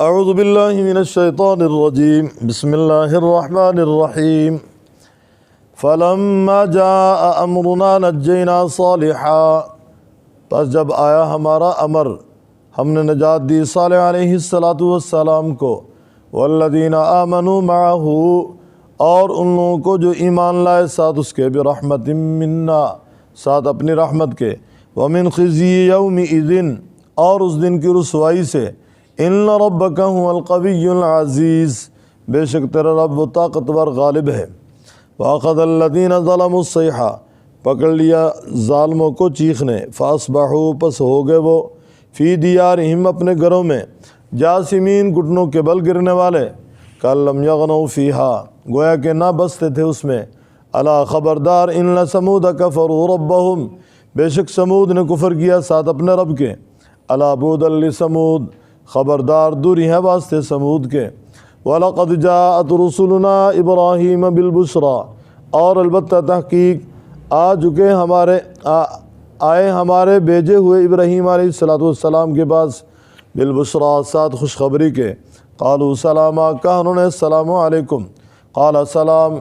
اعوذ باللہ من الشیطان الرجیم بسم اللہ الرحمن الرحیم فلما جاء امرنا نجینا صالحا، پس جب آیا ہمارا امر ہم نے نجات دی صالح علیہ السلام کو، والذین آمنوا معہ، اور ان لوگوں کو جو ایمان لائے ساتھ اس کے، برحمت منا، ساتھ اپنی رحمت کے، ومن خزی یومئذ، اور اس دن کی رسوائی سے، ان ربک هو القوی العزیز، بے شک تیرا رب وہ طاقتور غالب ہے۔ وَأَخَذَ الَّذِينَ ظَلَمُوا الصَّيْحَةُ، پکڑ لیا ظالموں کو چیخ نے، فَأَصْبَحُوا، پس ہو گئے وہ، فی دیارہم، اپنے گھروں میں، جاسمین، گھٹنوں کے بل گرنے والے، کَأَن لَّمْ يَغْنَوْا فِيهَا، گویا کہ نہ بستے تھے اس میں، الا خبردار، ان ثمود کفروا ربہم، بے شک سمود نے کفر کیا ساتھ اپنے رب کے، الا بعدا لثمود، خبردار دوری ہے واسطے سمود کے، وَلَقَدْ جَاءَتْ رُسُلُنَا إِبْرَاهِيمَ بِالْبُشْرَى، اور البتہ تحقیق آئے ہمارے بھیجے ہوئے ابراہیم علیہ السلام کے پاس، بالبشریٰ، ساتھ خوشخبری کے، قالوا سلاما، کہا انہوں نے السلام علیکم، قال سلام،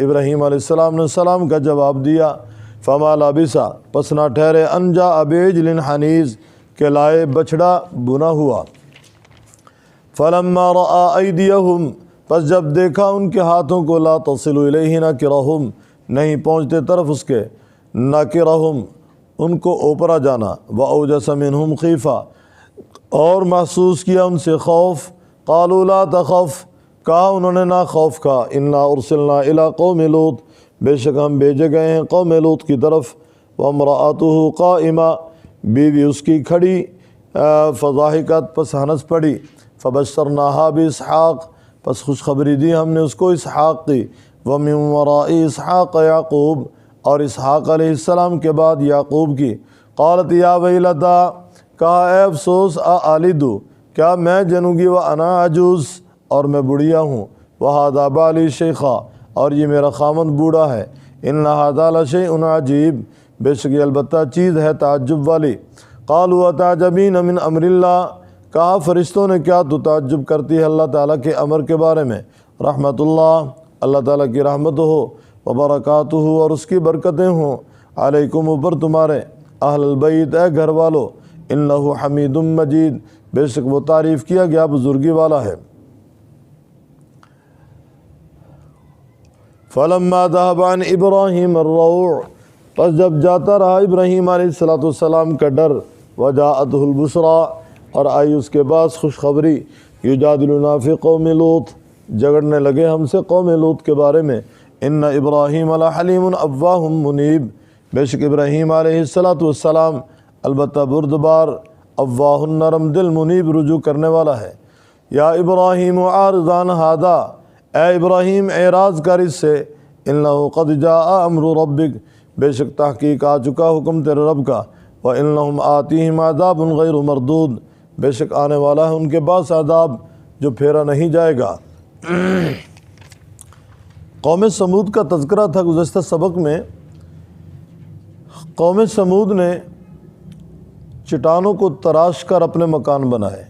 ابراہیم علیہ السلام نے سلام کا جواب دیا، فما لبث، پس نہ ٹھہرے، ان جاء بعجل حنیذ، کہ لائے بچڑا بنا ہوا، فلما رأى أيديهم، پس جب دیکھا ان کے ہاتھوں کو، لا تصل الیہ ناکرہم، نہیں پہنچتے طرف اس کے، ناکرہم، ان کو اوپرا جانا، وأوجس منہم خیفہ، اور محسوس کیا ان سے خوف، قالوا لا تخف، کہا انہوں نے نہ خوف کھا، انا ارسلنا الی قوم لوط، بے شک ہم بھیجے گئے ہیں قوم لوط کی طرف، وامرأته قائمہ، بیوی اس کی کھڑی، فضاحکت، پس ہنس پڑی، فبشرناها باسحاق، پس خوشخبری دی ہم نے اس کو اسحاق کی، ومن وراء اسحاق یعقوب، اور اسحاق علیہ السلام کے بعد یعقوب کی، قالت یا ویلتا، کہا اے افسوس، آلدو، کیا میں جنوں گی، وانا عجوز، اور میں بڑھیا ہوں، وہذا بالی شیخا، اور یہ میرا خامند بوڑھا ہے، ان ھذا لشیء عجیب، بے شک یہ البتہ چیز ہے تعجب والی، قالوا اتعجبین من امر اللہ، کہا فرشتوں نے کیا تو تعجب کرتی ہے اللہ تعالیٰ کے امر کے بارے میں، رحمت اللہ، اللہ تعالیٰ کی رحمت ہو، وبرکاتہ، اور اس کی برکتیں ہوں، علیکم، اوپر تمہارے، اہل البیت، اے گھر والو، انہ حمید مجید، بے شک وہ تعریف کیا گیا بزرگی والا ہے۔ فلما ذهب عن ابراہیم الروع، پس جب جاتا رہا ابراہیم علیہ السلام کا ڈر، وجاءته البشریٰ، اور آئی اس کے پاس خوشخبری، یجادلنا فی قوم لوط، جھگڑنے لگے ہم سے قوم لوط کے بارے میں، ان ابراہیم لحلیم اواہ منیب، بے شک ابراہیم علیہ السلام البتہ بردبار، اواہ، نرم دل، منیب، رجوع کرنے والا ہے۔ یا ابراہیم اعرض عن ھذا، اے ابراہیم اعراض کر اس سے، انہ قد جاء امر ربک، بے شک تحقیق آ چکا حکم تیرے رب کا، وانہم آتیہم عذاب غیر مردود، بے شک آنے والا ہے ان کے پاس عذاب جو پھیرا نہیں جائے گا۔ قوم سمود کا تذکرہ تھا گزشتہ سبق میں۔ قوم سمود نے چٹانوں کو تراش کر اپنے مکان بنائے،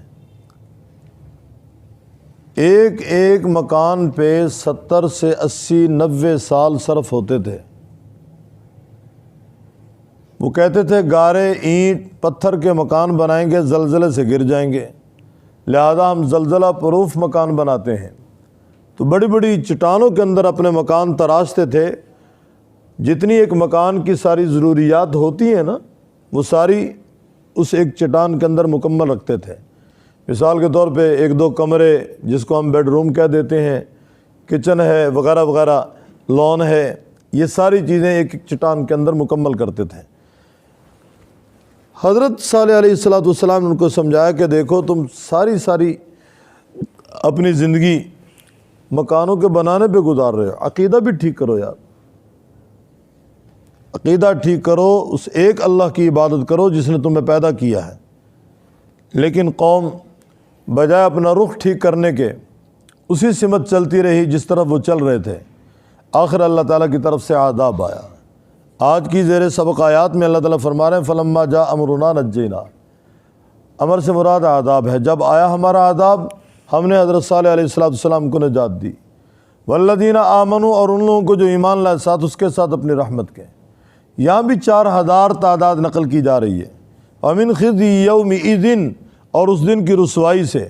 ایک ایک مکان پہ 70 سے 80 90 سال صرف ہوتے تھے۔ وہ کہتے تھے گارے، اینٹ، پتھر کے مکان بنائیں گے، زلزلے سے گر جائیں گے، لہذا ہم زلزلہ پروف مکان بناتے ہیں۔ تو بڑی بڑی چٹانوں کے اندر اپنے مکان تراشتے تھے، جتنی ایک مکان کی ساری ضروریات ہوتی ہیں نا، وہ ساری اس ایک چٹان کے اندر مکمل رکھتے تھے۔ مثال کے طور پہ 1-2 کمرے، جس کو ہم بیڈ روم کہہ دیتے ہیں، کچن ہے، وغیرہ وغیرہ، لان ہے، یہ ساری چیزیں ایک ایک چٹان کے اندر مکمل کرتے تھے۔ حضرت صالح علیہ السلام نے ان کو سمجھایا کہ دیکھو تم ساری اپنی زندگی مکانوں کے بنانے پہ گزار رہے ہو، عقیدہ بھی ٹھیک کرو یار، عقیدہ ٹھیک کرو، اس ایک اللہ کی عبادت کرو جس نے تمہیں پیدا کیا ہے۔ لیکن قوم بجائے اپنا رخ ٹھیک کرنے کے اسی سمت چلتی رہی جس طرف وہ چل رہے تھے، آخر اللہ تعالیٰ کی طرف سے عذاب آیا۔ آج کی زیر سبق آیات میں اللہ تعالیٰ فرما رہے ہیں فلما جاء امرنا نجینا، امر سے مراد عذاب ہے، جب آیا ہمارا عذاب ہم نے حضرت صالح علیہ السلام کو نجات دی۔ والذین آمنوا، اور ان لوگوں کو جو ایمان لائے ساتھ اس کے ساتھ اپنی رحمت کے۔ یہاں بھی 4000 تعداد نقل کی جا رہی ہے۔ ومن خزی یومئذ، اور اس دن کی رسوائی سے۔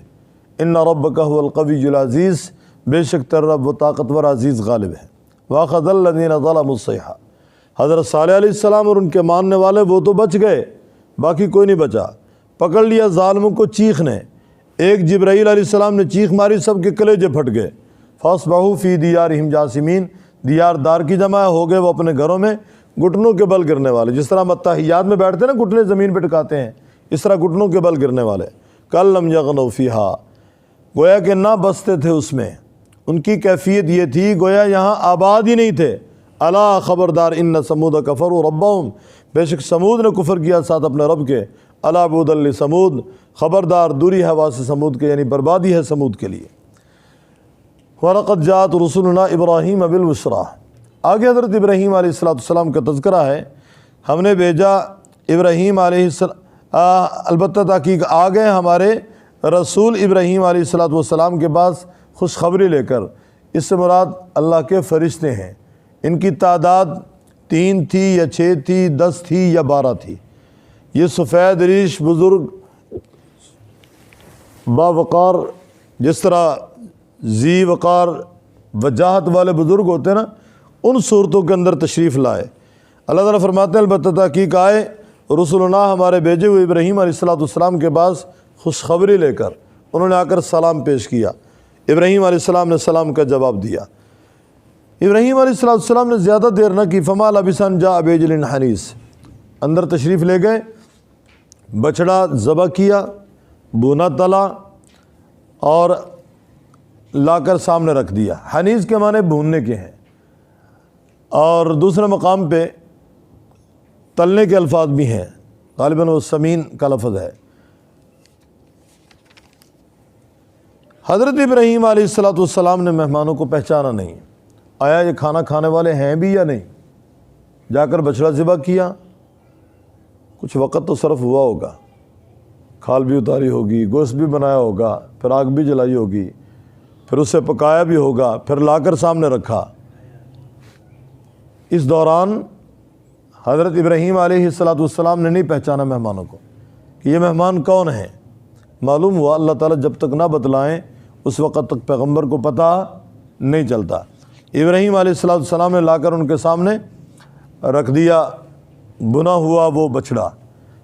ان ربک هو القوی العزیز، بے شک تیرا رب وہ طاقتور عزیز غالب ہے۔ واخذ الذین ظلموا الصیحہ، حضرت صالح علیہ السلام اور ان کے ماننے والے وہ تو بچ گئے، باقی کوئی نہیں بچا۔ پکڑ لیا ظالموں کو چیخ نے، ایک جبرائیل علیہ السلام نے چیخ ماری، سب کے کلیجے پھٹ گئے۔ فاصبحوا فی دیارہم جاثمین، دیار دار کی جمع ہو گئے وہ اپنے گھروں میں گھٹنوں کے بل گرنے والے۔ جس طرح ہم اتحیات میں بیٹھتے ہیں نا گھٹنے زمین پہ ٹکاتے ہیں، اس طرح گھٹنوں کے بل گرنے والے۔ کل لم یغنوا فیہا، گویا کہ نہ بستے تھے اس میں۔ ان کی کیفیت یہ تھی گویا یہاں آباد ہی نہیں تھے۔ الا خبردار، ان سمود کفروا ربہم، بے شک سمود نے کفر کیا ساتھ اپنے رب کے۔ الا بعدا لسمود، خبردار دوری ہے وہاں سے سمود کے، یعنی بربادی ہے سمود کے لیے۔ وَلَقَدْ جَاءَتْ رُسُلُنَا إِبْرَاهِيمَ بِالْبُشْرَىٰ، آگے حضرت ابراہیم علیہ السلام کا تذکرہ ہے۔ ہم نے بھیجا ابراہیم علیہ السلام، البتہ تحقیق آ گئے ہمارے رسول ابراہیم علیہ السلام کے پاس خوشخبری لے کر۔ اس سے مراد اللہ کے فرشتے ہیں۔ ان کی تعداد 3 تھی یا 6 تھی، 10 تھی یا 12 تھی۔ یہ سفید ریش بزرگ باوقار، جس طرح ذی وقار وجاہت والے بزرگ ہوتے ہیں نا، ان صورتوں کے اندر تشریف لائے۔ اللہ تعالیٰ فرماتے ہیں البتہ تحقیق آئے رسولنا، ہمارے بھیجے ہوئے ابراہیم علیہ السلام کے پاس خوشخبری لے کر۔ انہوں نے آ کر سلام پیش کیا، ابراہیم علیہ السلام نے سلام کا جواب دیا۔ ابراہیم علیہ السلام نے زیادہ دیر نہ کی، فما لبث ان جاء بعجل حنیذ، اندر تشریف لے گئے، بچڑا ذبح کیا، بونا تلا اور لا کر سامنے رکھ دیا۔ حنیذ کے معنی بھوننے کے ہیں، اور دوسرے مقام پہ تلنے کے الفاظ بھی ہیں، غالباً وہ سمین کا لفظ ہے۔ حضرت ابراہیم علیہ السلام نے مہمانوں کو پہچانا نہیں، آیا یہ کھانا کھانے والے ہیں بھی یا نہیں، جا کر بچڑا ذبح کیا۔ کچھ وقت تو صرف ہوا ہوگا، کھال بھی اتاری ہوگی، گوشت بھی بنایا ہوگا، پھر آگ بھی جلائی ہوگی، پھر اسے پکایا بھی ہوگا، پھر لا کر سامنے رکھا۔ اس دوران حضرت ابراہیم علیہ السلام نے نہیں پہچانا مہمانوں کو کہ یہ مہمان کون ہیں۔ معلوم ہوا اللہ تعالیٰ جب تک نہ بتلائیں اس وقت تک پیغمبر کو پتہ نہیں چلتا۔ ابراہیم علیہ السلام نے لا کر ان کے سامنے رکھ دیا بنا ہوا وہ بچڑا۔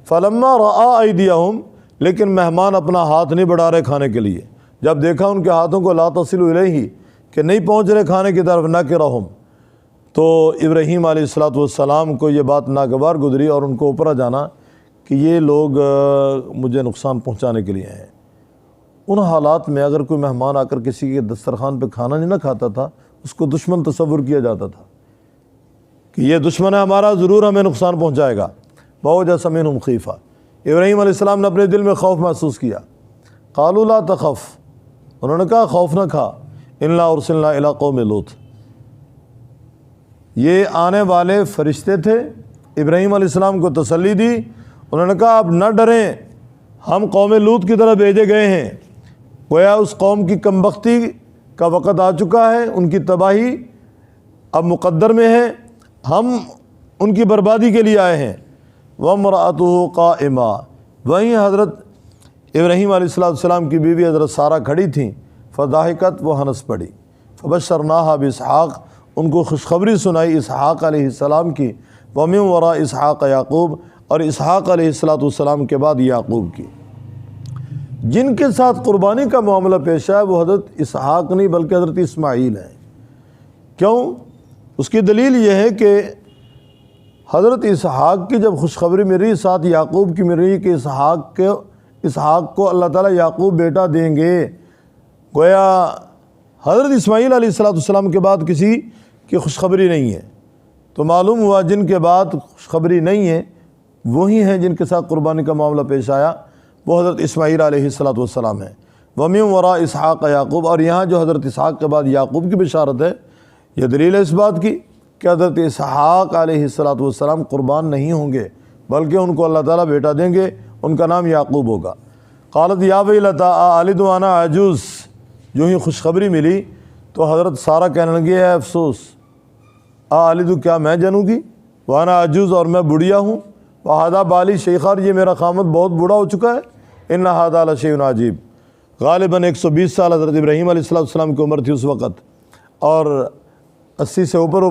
فلما رأى ایدیہم، لیکن مہمان اپنا ہاتھ نہیں بڑھا رہے کھانے کے لیے۔ جب دیکھا ان کے ہاتھوں کو لا تصل الیہ، کہ نہیں پہنچ رہے کھانے کی طرف، نکرہم، تو ابراہیم علیہ السلام کو یہ بات ناگوار گزری اور ان کو اوپرا جانا کہ یہ لوگ مجھے نقصان پہنچانے کے لیے ہیں۔ ان حالات میں اگر کوئی مہمان آ کر کسی کے دسترخوان پہ کھانا نہیں نہ کھاتا تھا، اس کو دشمن تصور کیا جاتا تھا کہ یہ دشمن ہے ہمارا، ضرور ہمیں نقصان پہنچائے گا۔ فَأَوْجَسَ مِنْهُمْ خِیفَةً، ابراہیم علیہ السلام نے اپنے دل میں خوف محسوس کیا۔ قَالُوا لَا تَخَفْ، انہوں نے کہا خوف نہ کھا، إِنَّا أُرْسِلْنَا إِلَىٰ قَوْمِ لُوط، یہ آنے والے فرشتے تھے۔ ابراہیم علیہ السلام کو تسلی دی، انہوں نے کہا آپ نہ ڈریں، ہم قوم لوط کی طرف بھیجے گئے ہیں۔ گویا اس قوم کی کمبختی کا وقت آ چکا ہے، ان کی تباہی اب مقدر میں ہے، ہم ان کی بربادی کے لیے آئے ہیں۔ وَامْرَأَتُهُ قَائِمَةٌ، وہیں حضرت ابراہیم علیہ السلام کی بیوی حضرت سارہ کھڑی تھیں۔ فضاحکت، وہ ہنس پڑی۔ فبشرناہا باسحاق، ان کو خوشخبری سنائی اسحاق علیہ السلام کی۔ ومن وراء اسحاق یعقوب، اور اسحاق علیہ السلام کے بعد یعقوب کی۔ جن کے ساتھ قربانی کا معاملہ پیش آیا وہ حضرت اسحاق نہیں بلکہ حضرت اسماعیل ہیں۔ کیوں؟ اس کی دلیل یہ ہے کہ حضرت اسحاق کی جب خوشخبری مل رہی، ساتھ یعقوب کی مل رہی کہ اسحاق کو اللہ تعالیٰ یعقوب بیٹا دیں گے، گویا حضرت اسماعیل علیہ السلام کے بعد کسی کی خوشخبری نہیں ہے، تو معلوم ہوا جن کے بعد خوشخبری نہیں ہے وہی ہیں جن کے ساتھ قربانی کا معاملہ پیش آیا، وہ حضرت اسماعیل علیہ السلام ہیں۔ وَمِن وراء اسحاق یعقوب، اور یہاں جو حضرت اسحاق کے بعد یعقوب کی بشارت ہے، یہ دلیل ہے اس بات کی کہ حضرت اسحاق علیہ السلام قربان نہیں ہوں گے بلکہ ان کو اللہ تعالیٰ بیٹا دیں گے، ان کا نام یعقوب ہوگا۔ قالت یا ویلتیٰ آلد وأنا عجوز، جو ہی خوشخبری ملی تو حضرت سارہ کہنے لگی ہے افسوس، آلد کیا میں جنوں گی، وانا عجوز اور میں بڑھیا ہوں، وہذا بالی شیخا اور یہ میرا خامد بہت بوڑھا ہو چکا ہے، ان ھذا لشیء عجیب۔ غالباً 120 سال حضرت ابراہیم علیہ السلام کی عمر تھی اس وقت، اور 80 سے اوپر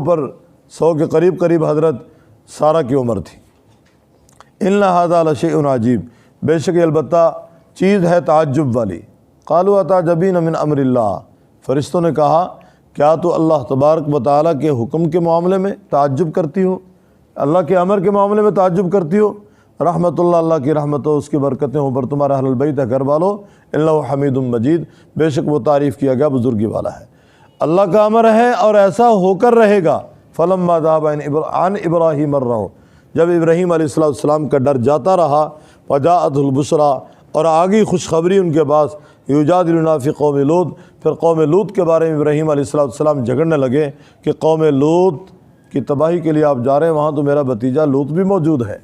100 کے قریب حضرت سارہ کی عمر تھی۔ ان ھذا لشیء عجیب، بے شک یہ البتہ چیز ہے تعجب والی۔ قالوا اتعجبین من امر اللہ، فرشتوں نے کہا کیا تو اللہ تبارک و تعالیٰ کے حکم کے معاملے میں تعجب کرتی ہو، اللہ کے امر کے معاملے میں تعجب کرتی ہو؟ رحمت اللہ، اللہ کی رحمت ہو، اس کی برکتیں ہوں پر تمہارے اہل البیت ہے، گھر والوں، انہ حمید مجید، بے شک وہ تعریف کیا گیا بزرگی والا ہے۔ اللہ کا امر ہے اور ایسا ہو کر رہے گا۔ فلما ذهب عن ابراہیم الروع، جب ابراہیم علیہ السلام کا ڈر جاتا رہا، وجاءته البشرا، اور آگئی خوشخبری ان کے پاس، یجادلنا فی قوم لوط، پھر قوم لوط کے بارے میں ابراہیم علیہ السلام جھگڑنے لگے کہ قوم لوط کی تباہی کے لیے آپ جا رہے ہیں، وہاں تو میرا بھتیجا لوط بھی موجود ہے۔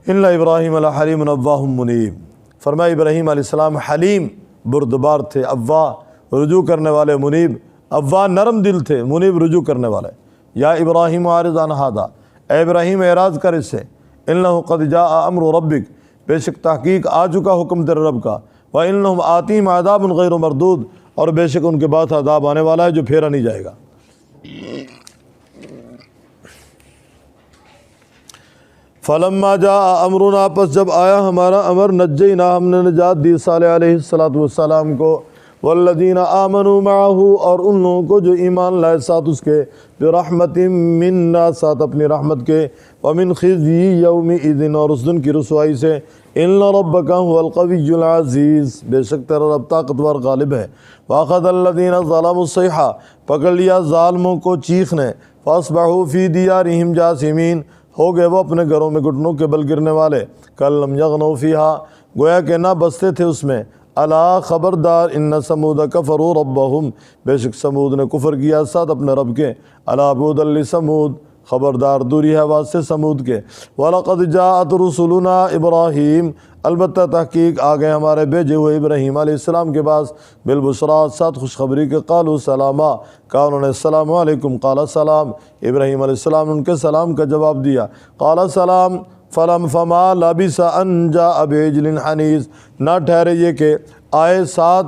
ان ابراہیم لحلیم اواہ منیب، فرمایا ابراہیم علیہ السلام حلیم بردبار تھے، اواہ رجوع کرنے والے، منیب اواہ نرم دل تھے، منیب رجوع کرنے والے۔ یا ابراہیم اعرض عن ھذا، اے ابراہیم اعراض کر اس سے، انہ قد جاء امر ربک، بے شک تحقیق آ چکا حکم تیرے رب کا، وانہم آتیہم عذاب غیر مردود، اور بے شک ان کے بعد عذاب آنے والا ہے جو پھیرا نہیں جائے گا۔ فلما جاء امرنا، پس جب آیا ہمارا امر، نجینا، ہم نے نجات دی صالح علیہ السلام کو، والذین آمنوا معہ، اور ان لوگوں کو جو ایمان لائے ساتھ اس کے، برحمت منا، ساتھ اپنی رحمت کے، ومن خزی یومئذ، اور اس دن کی رسوائی سے، ان ربک هو القوی العزیز، بے شک تیرا رب طاقتور غالب ہے۔ واخذ الذین ظلموا الصیحہ، پکڑ لیا ظالموں کو چیخ نے، فاصبحوا فی دیارہم جاثمین، ہو گئے وہ اپنے گھروں میں گھٹنوں کے بل گرنے والے، کل لم یغنوا فیہا، گویا کہ نہ بستے تھے اس میں، الا خبردار، ان ثمود کفروا ربہم، بے شک ثمود نے کفر کیا ساتھ اپنے رب کے، الا بعدا لثمود، خبردار دوری ہے واسطے ثمود کے، وَلَقَدْ جَاءَتْ رُسُلُنَا ابراہیم، البتہ تحقیق آ گئے ہمارے بھیجے ہوئے ابراہیم علیہ السلام کے پاس، بالبشریٰ، ساتھ خوشخبری کے، قالوا سلاما، کہا انہوں نے السلام علیکم، قال سلام، ابراہیم علیہ السلام نے ان کے سلام کا جواب دیا، قال سلام، فما لبث ان جاء بعجل حنیذ، نہ ٹھہرے یہ کہ آئے ساتھ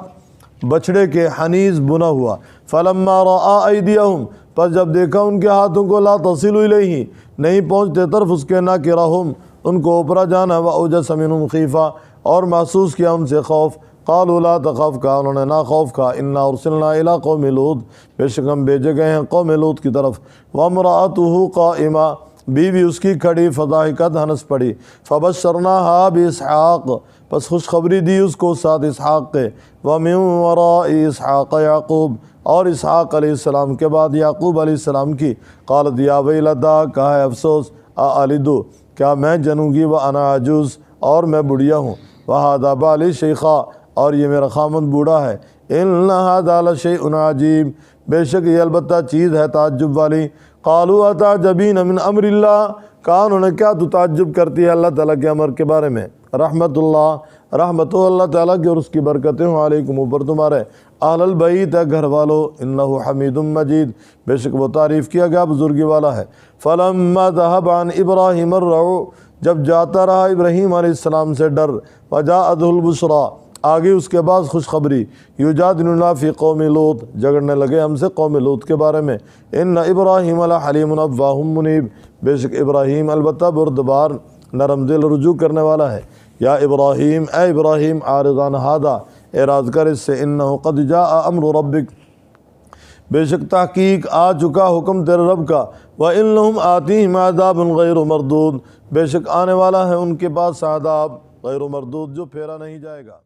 بچڑے کے، حنیذ بنا ہوا، فلما رأى ایدیہم، پس جب دیکھا ان کے ہاتھوں کو، لا تصل الیہ، نہیں پہنچتے طرف اس کے، ناکرہم، ان کو اوپرا جانا، وأوجس منہم خیفہ، اور محسوس کیا ان سے خوف، قالوا لا تخف، کہا انہوں نے نہ خوف کھا، انا ارسلنا الی قوم لوط، بے شک ہم بھیجے گئے ہیں قوم لوط کی طرف، وامرأتہ قائمہ، بیوی اس کی کھڑی، فضاحکت، ہنس پڑی، فبشرناہا باسحاق، پس خوشخبری دی اس کو ساتھ اسحاق کے، ومن وراء اسحاق یعقوب، اور اسحاق علیہ السلام کے بعد یعقوب علیہ السلام کی، قالت یا ویلتا، کہا ہے افسوس، آلدو، کیا میں جنوں گی، وانا عجوز، اور میں بڑھیا ہوں، وہذا بالی شیخا، اور یہ میرا خامد بوڑھا ہے، ان ھذا لشیء عجیب، بے شک یہ البتہ چیز ہے تعجب والی۔ قالوا اتعجبین من امر اللہ، کہا انہوں نے کیا تو تعجب کرتی ہے اللہ تعالیٰ کے امر کے بارے میں، رحمت اللہ، رحمت ہو اللہ تعالیٰ کی اور اس کی برکتیں ہوں، علیکم، اوپر تمہارے، اہل البیت ہے گھر والو، انہ حمید مجید، بے شک وہ تعریف کیا گیا بزرگی والا ہے۔ فلما ذهب عن ابراہیم الروع، جب جاتا رہا ابراہیم علیہ السلام سے ڈر، وجاءته البشریٰ، آگے اس کے بعد خوشخبری، یجادلنا فی قوم لوط، جھگڑنے لگے ہم سے قوم لوط کے بارے میں، ان ابراہیم لحلیم اواہ منیب، بے شک ابراہیم البتہ بردبار نرم دل رجوع کرنے والا ہے۔ یا ابراہیم، اے ابراہیم، اعرض عن ھذا، اعراض کر اس سے، انہ قد جاء امر ربک، بے شک تحقیق آ چکا حکم تیرے رب کا، وانہم آتیہم عذاب غیر مردود، بے شک آنے والا ہے ان کے پاس عذاب غیر مردود جو پھیرا نہیں جائے گا۔